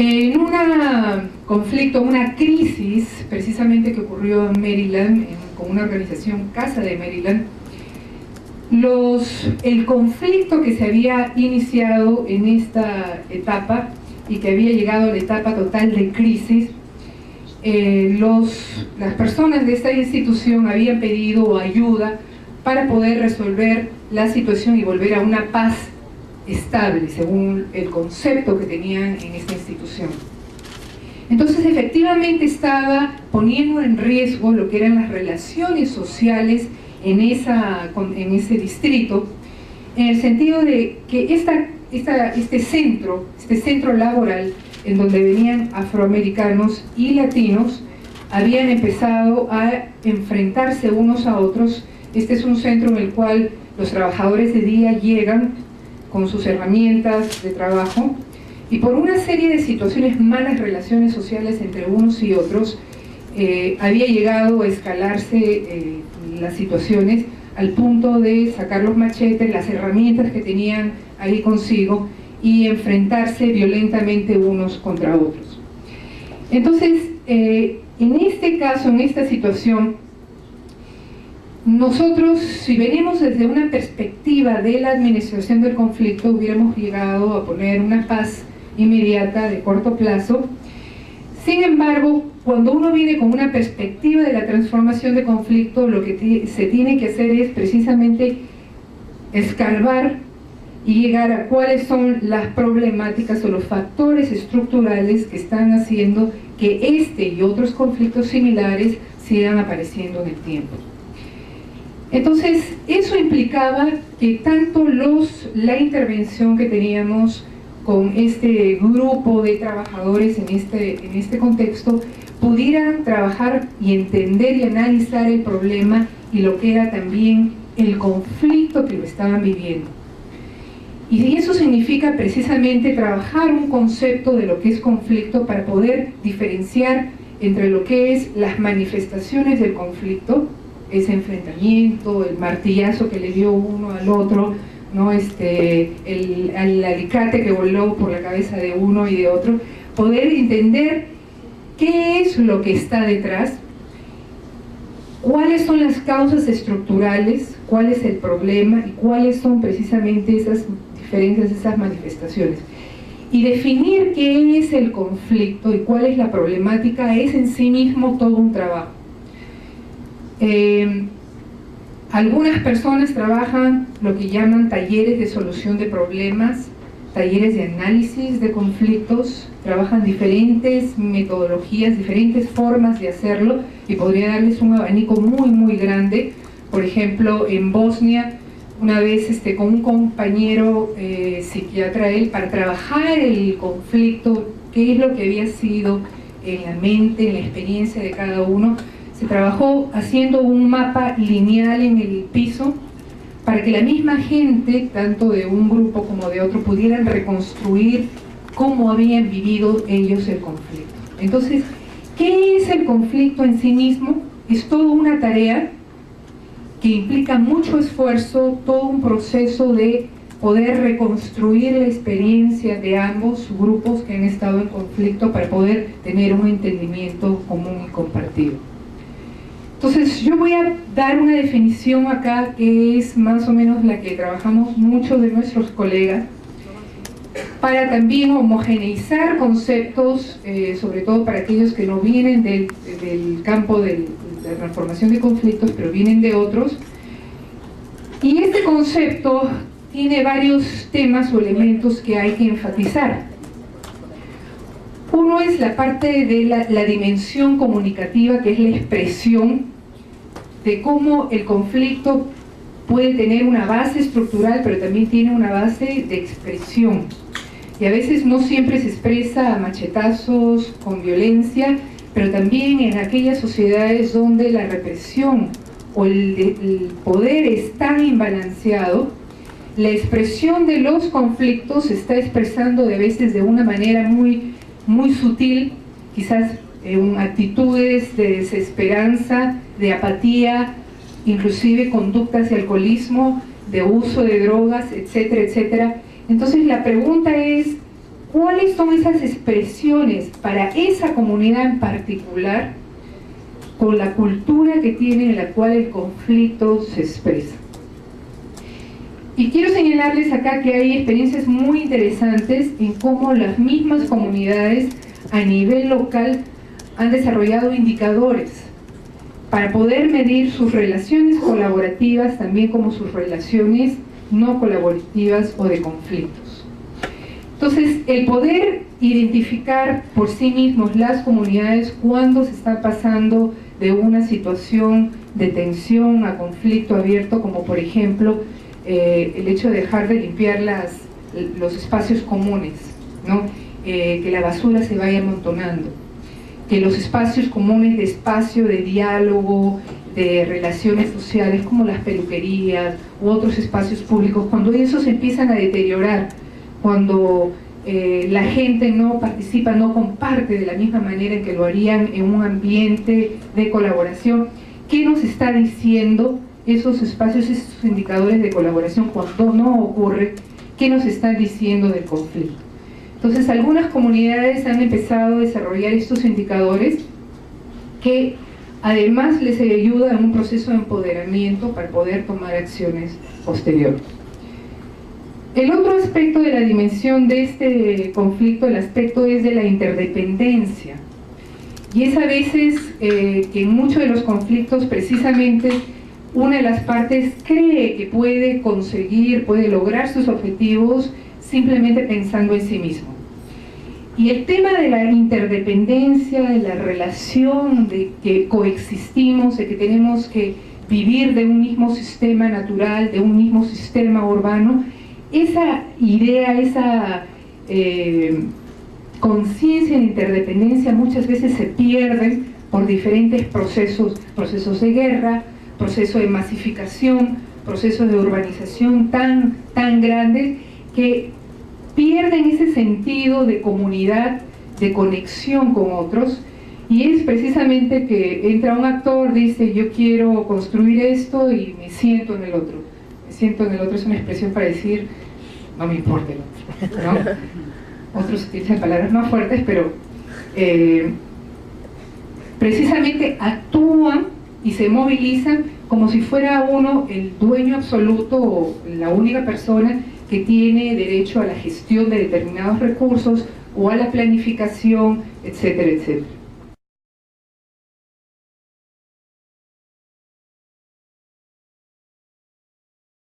En un conflicto, una crisis, precisamente que ocurrió en Maryland, con una organización Casa de Maryland, el conflicto que se había iniciado en esta etapa y que había llegado a la etapa total de crisis, las personas de esta institución habían pedido ayuda para poder resolver la situación y volver a una paz estable, según el concepto que tenían en esta institución. Entonces, efectivamente estaba poniendo en riesgo lo que eran las relaciones sociales en ese distrito, en el sentido de que este centro laboral, en donde venían afroamericanos y latinos, habían empezado a enfrentarse unos a otros. Este es un centro en el cual los trabajadores de día llegan con sus herramientas de trabajo, y por una serie de situaciones, malas relaciones sociales entre unos y otros, había llegado a escalarse las situaciones al punto de sacar los machetes, las herramientas que tenían ahí consigo, y enfrentarse violentamente unos contra otros. Entonces, en este caso, en esta situación, nosotros, si venimos desde una perspectiva de la administración del conflicto, hubiéramos llegado a poner una paz inmediata de corto plazo. Sin embargo, cuando uno viene con una perspectiva de la transformación de conflicto, lo que se tiene que hacer es precisamente escarbar y llegar a cuáles son las problemáticas o los factores estructurales que están haciendo que este y otros conflictos similares sigan apareciendo en el tiempo. Entonces, eso implicaba que tanto la intervención que teníamos con este grupo de trabajadores en este contexto pudieran trabajar y entender y analizar el problema y lo que era también el conflicto que lo estaban viviendo. Y eso significa precisamente trabajar un concepto de lo que es conflicto para poder diferenciar entre lo que es las manifestaciones del conflicto, ese enfrentamiento, el martillazo que le dio uno al otro, ¿no? El alicate que voló por la cabeza de uno y de otro, poder entender qué es lo que está detrás, cuáles son las causas estructurales, cuál es el problema y cuáles son precisamente esas diferencias, esas manifestaciones. Y definir qué es el conflicto y cuál es la problemática es en sí mismo todo un trabajo. Algunas personas trabajan lo que llaman talleres de solución de problemas, talleres de análisis de conflictos, trabajan diferentes metodologías, diferentes formas de hacerlo, y podría darles un abanico muy muy grande. Por ejemplo, en Bosnia, una vez con un compañero psiquiatra, él, para trabajar el conflicto, qué es lo que había sido en la mente, en la experiencia de cada uno, se trabajó haciendo un mapa lineal en el piso para que la misma gente, tanto de un grupo como de otro, pudieran reconstruir cómo habían vivido ellos el conflicto. Entonces, ¿qué es el conflicto en sí mismo? Es toda una tarea que implica mucho esfuerzo, todo un proceso de poder reconstruir la experiencia de ambos grupos que han estado en conflicto para poder tener un entendimiento común y compartido. Entonces, yo voy a dar una definición acá que es más o menos la que trabajamos muchos de nuestros colegas, para también homogeneizar conceptos, sobre todo para aquellos que no vienen del campo de la transformación de conflictos, pero vienen de otros. Y este concepto tiene varios temas o elementos que hay que enfatizar. Uno es la parte de la dimensión comunicativa, que es la expresión de cómo el conflicto puede tener una base estructural, pero también tiene una base de expresión. Y a veces no siempre se expresa a machetazos, con violencia, pero también en aquellas sociedades donde la represión o el poder es tan imbalanceado, la expresión de los conflictos se está expresando de veces de una manera muy sutil, quizás actitudes de desesperanza, de apatía, inclusive conductas de alcoholismo, de uso de drogas, etcétera, etcétera. Entonces la pregunta es, ¿Cuáles son esas expresiones para esa comunidad en particular con la cultura que tiene en la cual el conflicto se expresa? Y quiero señalarles acá que hay experiencias muy interesantes en cómo las mismas comunidades a nivel local han desarrollado indicadores para poder medir sus relaciones colaborativas, también como sus relaciones no colaborativas o de conflictos. Entonces, el poder identificar por sí mismos las comunidades cuando se está pasando de una situación de tensión a conflicto abierto, como por ejemplo el hecho de dejar de limpiar los espacios comunes, ¿no? Que la basura se vaya amontonando, que los espacios comunes de espacio de diálogo, de relaciones sociales como las peluquerías u otros espacios públicos, cuando esos empiezan a deteriorar, cuando la gente no participa, no comparte de la misma manera en que lo harían en un ambiente de colaboración, ¿qué nos está diciendo esos espacios, esos indicadores de colaboración cuando no ocurre? ¿Qué nos están diciendo del conflicto? Entonces, algunas comunidades han empezado a desarrollar estos indicadores que además les ayuda en un proceso de empoderamiento para poder tomar acciones posteriores. El otro aspecto de la dimensión de este conflicto, el aspecto es de la interdependencia. Y es a veces que en muchos de los conflictos precisamente una de las partes cree que puede conseguir, puede lograr sus objetivos simplemente pensando en sí mismo. Y el tema de la interdependencia, de la relación, de que coexistimos, de que tenemos que vivir de un mismo sistema natural, de un mismo sistema urbano, esa idea, esa conciencia de interdependencia muchas veces se pierde por diferentes procesos de guerra, procesos de masificación, procesos de urbanización tan grandes que pierden ese sentido de comunidad, de conexión con otros, y es precisamente que entra un actor, dice yo quiero construir esto y me siento en el otro. Me siento en el otro es una expresión para decir no me importa el otro, ¿no? Otros utilizan palabras más fuertes, pero precisamente actúan y se movilizan como si fuera uno el dueño absoluto o la única persona que tiene derecho a la gestión de determinados recursos o a la planificación, etcétera, etcétera.